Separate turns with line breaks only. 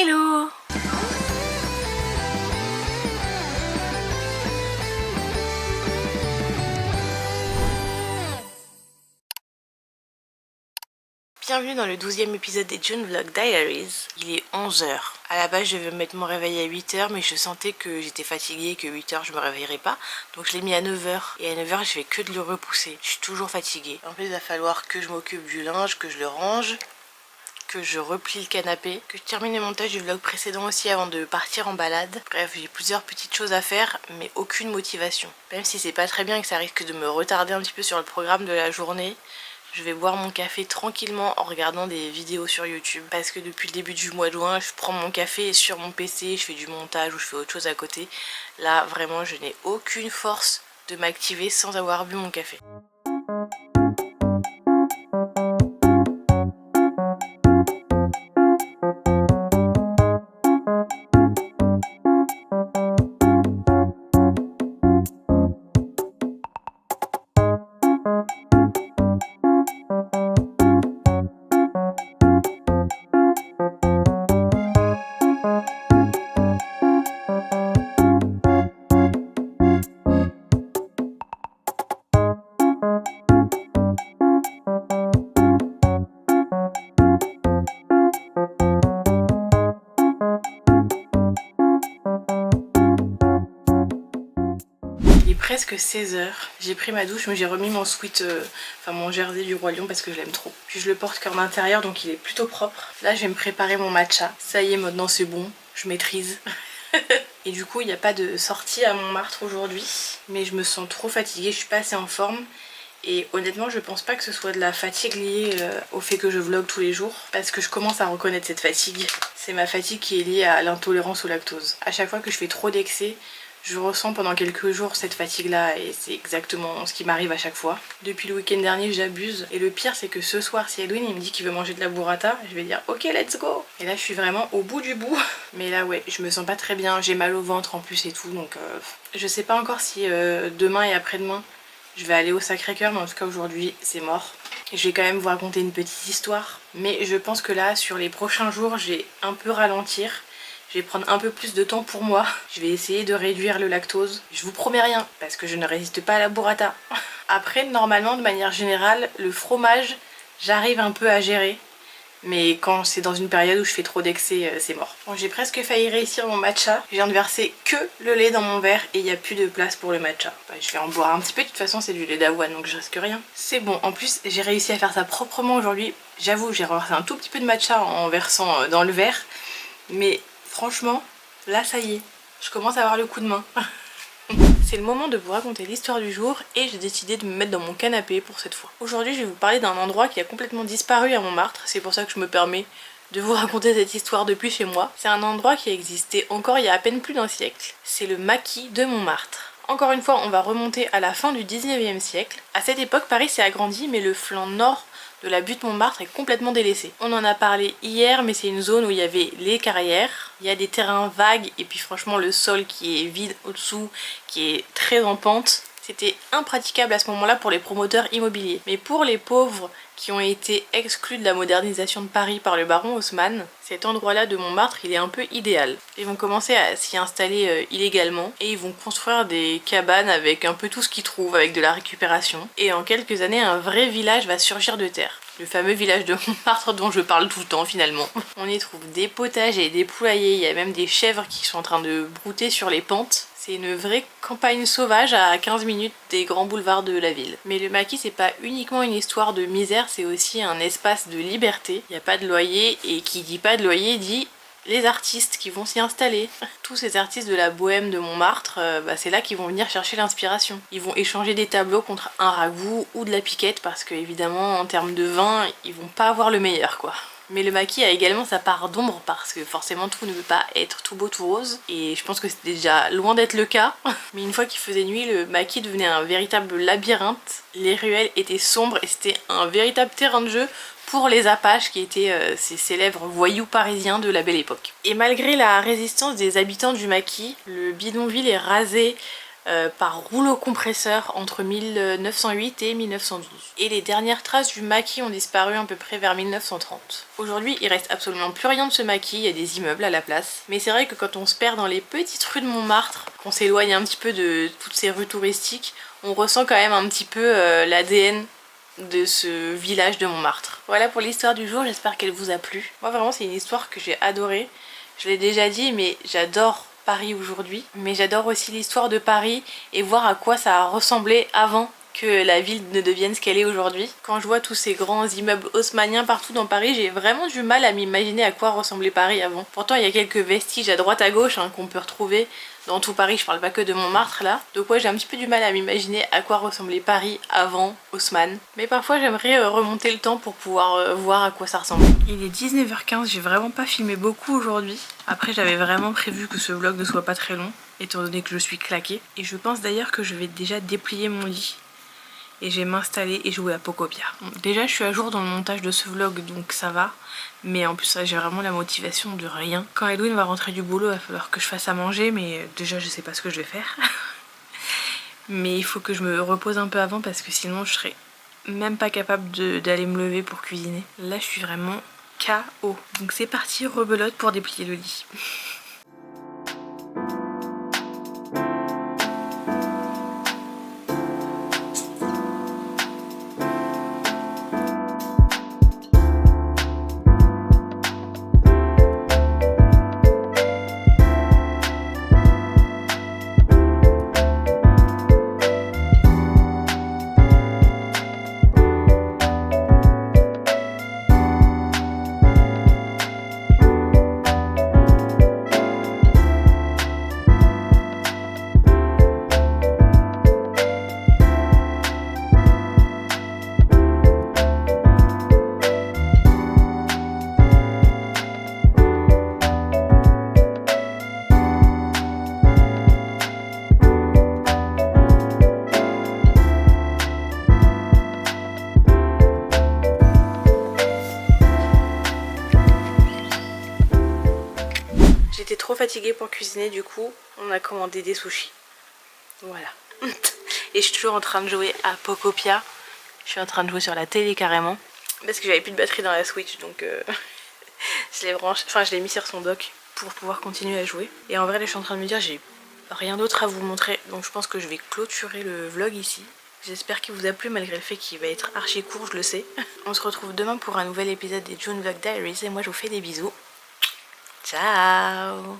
Hello! Bienvenue dans le 12e épisode des June Vlog Diaries. Il est 11h. À la base je vais mettre mon réveil à 8h mais je sentais que j'étais fatiguée et que 8h je me réveillerais pas. Donc je l'ai mis à 9h et à 9h je fais que de le repousser. Je suis toujours fatiguée. En plus il va falloir que je m'occupe du linge, que je le range, que je replie le canapé, que je termine le montage du vlog précédent aussi avant de partir en balade. Bref, j'ai plusieurs petites choses à faire mais aucune motivation. Même si c'est pas très bien et que ça risque de me retarder un petit peu sur le programme de la journée, je vais boire mon café tranquillement en regardant des vidéos sur YouTube. Parce que depuis le début du mois de juin, je prends mon café sur mon PC, je fais du montage ou je fais autre chose à côté. Là, vraiment, je n'ai aucune force de m'activer sans avoir bu mon café. Presque 16h, j'ai pris ma douche mais j'ai remis mon sweat, mon jersey du Roi Lion parce que je l'aime trop. Puis je le porte qu'en intérieur donc il est plutôt propre. Là je vais me préparer mon matcha. Ça y est, maintenant c'est bon, je maîtrise. Et du coup il n'y a pas de sortie à Montmartre aujourd'hui. Mais je me sens trop fatiguée, je suis pas assez en forme. Et honnêtement je pense pas que ce soit de la fatigue liée au fait que je vlog tous les jours. Parce que je commence à reconnaître cette fatigue. C'est ma fatigue qui est liée à l'intolérance au lactose. À chaque fois que je fais trop d'excès, je ressens pendant quelques jours cette fatigue là et c'est exactement ce qui m'arrive à chaque fois. Depuis le week-end dernier j'abuse et le pire c'est que ce soir si Edwin il me dit qu'il veut manger de la burrata, je vais dire ok let's go. Et là je suis vraiment au bout du bout. Mais là ouais je me sens pas très bien, j'ai mal au ventre en plus et tout donc je sais pas encore si demain et après-demain je vais aller au Sacré-Cœur mais en tout cas aujourd'hui c'est mort. Et je vais quand même vous raconter une petite histoire. Mais je pense que là sur les prochains jours je vais un peu ralentir. Je vais prendre un peu plus de temps pour moi. Je vais essayer de réduire le lactose. Je vous promets rien parce que je ne résiste pas à la burrata. Après, normalement, de manière générale, le fromage, j'arrive un peu à gérer. Mais quand c'est dans une période où je fais trop d'excès, c'est mort. Bon, j'ai presque failli réussir mon matcha. Je viens de verser que le lait dans mon verre et il n'y a plus de place pour le matcha. Enfin, je vais en boire un petit peu. De toute façon, c'est du lait d'avoine donc je risque rien. C'est bon. En plus, j'ai réussi à faire ça proprement aujourd'hui. J'avoue, j'ai reversé un tout petit peu de matcha en versant dans le verre. Mais franchement, là ça y est, je commence à avoir le coup de main. C'est le moment de vous raconter l'histoire du jour et j'ai décidé de me mettre dans mon canapé pour cette fois. Aujourd'hui je vais vous parler d'un endroit qui a complètement disparu à Montmartre, c'est pour ça que je me permets de vous raconter cette histoire depuis chez moi. C'est un endroit qui a existé encore il y a à peine plus d'un siècle. C'est le maquis de Montmartre. Encore une fois, on va remonter à la fin du 19e siècle. À cette époque, Paris s'est agrandi mais le flanc nord de la butte Montmartre est complètement délaissée. On en a parlé hier mais c'est une zone où il y avait les carrières, il y a des terrains vagues et puis franchement le sol qui est vide au-dessous, qui est très en pente. C'était impraticable à ce moment-là pour les promoteurs immobiliers. Mais pour les pauvres qui ont été exclus de la modernisation de Paris par le baron Haussmann, cet endroit-là de Montmartre, il est un peu idéal. Ils vont commencer à s'y installer illégalement et ils vont construire des cabanes avec un peu tout ce qu'ils trouvent, avec de la récupération. Et en quelques années, un vrai village va surgir de terre. Le fameux village de Montmartre dont je parle tout le temps finalement. On y trouve des potagers, des poulaillers, il y a même des chèvres qui sont en train de brouter sur les pentes. C'est une vraie campagne sauvage à 15 minutes des grands boulevards de la ville. Mais le maquis c'est pas uniquement une histoire de misère, c'est aussi un espace de liberté. Il n'y a pas de loyer et qui dit pas de loyer dit les artistes qui vont s'y installer. Tous ces artistes de la bohème de Montmartre, c'est là qu'ils vont venir chercher l'inspiration. Ils vont échanger des tableaux contre un ragoût ou de la piquette parce que évidemment en termes de vin, ils vont pas avoir le meilleur quoi. Mais le maquis a également sa part d'ombre parce que forcément tout ne peut pas être tout beau tout rose et je pense que c'est déjà loin d'être le cas. Mais une fois qu'il faisait nuit, le maquis devenait un véritable labyrinthe. Les ruelles étaient sombres et c'était un véritable terrain de jeu pour les Apaches qui étaient ces célèbres voyous parisiens de la belle époque. Et malgré la résistance des habitants du maquis, le bidonville est rasé par rouleau compresseur entre 1908 et 1912. Et les dernières traces du maquis ont disparu à peu près vers 1930. Aujourd'hui, il reste absolument plus rien de ce maquis, il y a des immeubles à la place. Mais c'est vrai que quand on se perd dans les petites rues de Montmartre, qu'on s'éloigne un petit peu de toutes ces rues touristiques, on ressent quand même un petit peu l'ADN de ce village de Montmartre. Voilà pour l'histoire du jour, j'espère qu'elle vous a plu. Moi vraiment c'est une histoire que j'ai adorée. Je l'ai déjà dit mais j'adore Paris aujourd'hui. Mais j'adore aussi l'histoire de Paris et voir à quoi ça a ressemblé avant que la ville ne devienne ce qu'elle est aujourd'hui. Quand je vois tous ces grands immeubles haussmanniens partout dans Paris, j'ai vraiment du mal à m'imaginer à quoi ressemblait Paris avant. Pourtant il y a quelques vestiges à droite à gauche qu'on peut retrouver dans tout Paris, je parle pas que de Montmartre là. Donc ouais, j'ai un petit peu du mal à m'imaginer à quoi ressemblait Paris avant Haussmann. Mais parfois j'aimerais remonter le temps pour pouvoir voir à quoi ça ressemble. Il est 19h15, j'ai vraiment pas filmé beaucoup aujourd'hui. Après j'avais vraiment prévu que ce vlog ne soit pas très long, étant donné que je suis claquée. Et je pense d'ailleurs que je vais déjà déplier mon lit. Et je vais m'installer et jouer à Pocopia. Bon, déjà je suis à jour dans le montage de ce vlog donc ça va. Mais en plus j'ai vraiment la motivation de rien. Quand Edwin va rentrer du boulot, il va falloir que je fasse à manger, mais déjà je sais pas ce que je vais faire. Mais il faut que je me repose un peu avant parce que sinon je serais même pas capable d'aller me lever pour cuisiner. Là je suis vraiment KO. Donc c'est parti, rebelote pour déplier le lit. J'étais trop fatiguée pour cuisiner, du coup on a commandé des sushis. Voilà. Et je suis toujours en train de jouer à Pocopia. Je suis en train de jouer sur la télé carrément. Parce que j'avais plus de batterie dans la Switch, donc je l'ai branché, enfin je l'ai mis sur son dock pour pouvoir continuer à jouer. Et en vrai là je suis en train de me dire j'ai rien d'autre à vous montrer, donc je pense que je vais clôturer le vlog ici. J'espère qu'il vous a plu malgré le fait qu'il va être archi court, je le sais. On se retrouve demain pour un nouvel épisode des June Vlog Diaries et moi je vous fais des bisous. Ciao.